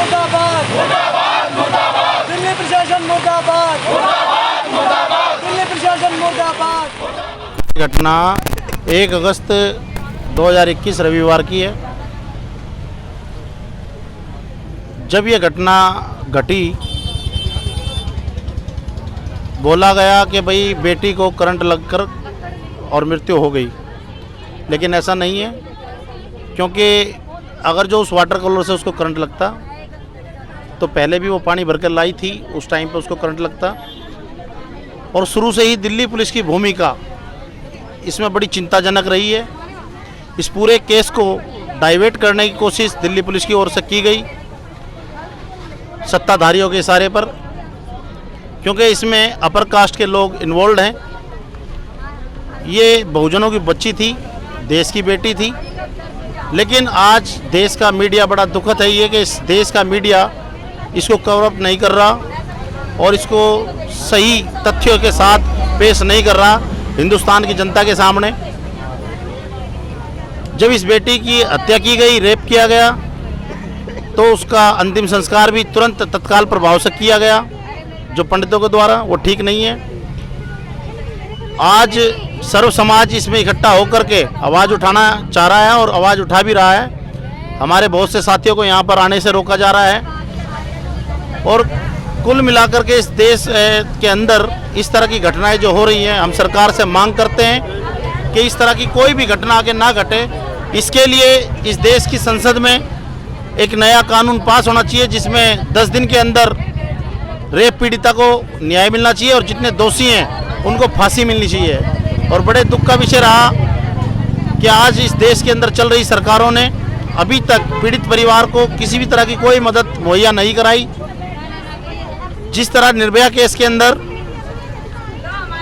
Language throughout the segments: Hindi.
मुर्दाबाद, दिल्ली प्रशासन मुर्दाबाद, दिल्ली प्रशासन मुर्दाबाद। घटना 1 अगस्त 2021 रविवार की है। जब ये घटना घटी, बोला गया कि भाई बेटी को करंट लगकर और मृत्यु हो गई, लेकिन ऐसा नहीं है। क्योंकि अगर जो उस वाटर कूलर से उसको करंट लगता तो पहले भी वो पानी भर कर लाई थी, उस टाइम पे उसको करंट लगता। और शुरू से ही दिल्ली पुलिस की भूमिका इसमें बड़ी चिंताजनक रही है। इस पूरे केस को डाइवर्ट करने की कोशिश दिल्ली पुलिस की ओर से की गई सत्ताधारियों के इशारे पर, क्योंकि इसमें अपर कास्ट के लोग इन्वॉल्व हैं। ये बहुजनों की बच्ची थी, देश की बेटी थी, लेकिन आज देश का मीडिया, बड़ा दुखद है ये कि इस देश का मीडिया इसको कवर अप नहीं कर रहा और इसको सही तथ्यों के साथ पेश नहीं कर रहा हिंदुस्तान की जनता के सामने। जब इस बेटी की हत्या की गई, रेप किया गया, तो उसका अंतिम संस्कार भी तुरंत तत्काल प्रभाव से किया गया जो पंडितों के द्वारा, वो ठीक नहीं है। आज सर्व समाज इसमें इकट्ठा होकर के आवाज़ उठाना चाह रहा है और आवाज़ उठा भी रहा है। हमारे बहुत से साथियों को यहाँ पर आने से रोका जा रहा है और कुल मिलाकर के इस देश के अंदर इस तरह की घटनाएं जो हो रही हैं, हम सरकार से मांग करते हैं कि इस तरह की कोई भी घटना आगे ना घटे। इसके लिए इस देश की संसद में एक नया कानून पास होना चाहिए जिसमें 10 दिन के अंदर रेप पीड़िता को न्याय मिलना चाहिए और जितने दोषी हैं उनको फांसी मिलनी चाहिए। और बड़े दुख का विषय रहा कि आज इस देश के अंदर चल रही सरकारों ने अभी तक पीड़ित परिवार को किसी भी तरह की कोई मदद मुहैया नहीं कराई। जिस तरह निर्भया केस के अंदर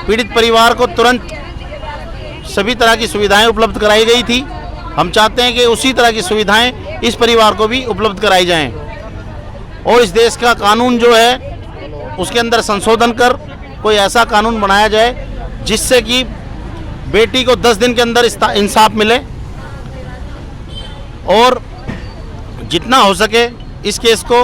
पीड़ित परिवार को तुरंत सभी तरह की सुविधाएं उपलब्ध कराई गई थी, हम चाहते हैं कि उसी तरह की सुविधाएं इस परिवार को भी उपलब्ध कराई जाएं और इस देश का कानून जो है उसके अंदर संशोधन कर कोई ऐसा कानून बनाया जाए जिससे कि बेटी को 10 दिन के अंदर इंसाफ मिले और जितना हो सके इस केस को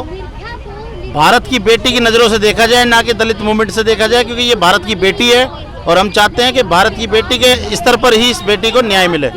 भारत की बेटी की नज़रों से देखा जाए, ना कि दलित मूवमेंट से देखा जाए, क्योंकि ये भारत की बेटी है और हम चाहते हैं कि भारत की बेटी के स्तर पर ही इस बेटी को न्याय मिले।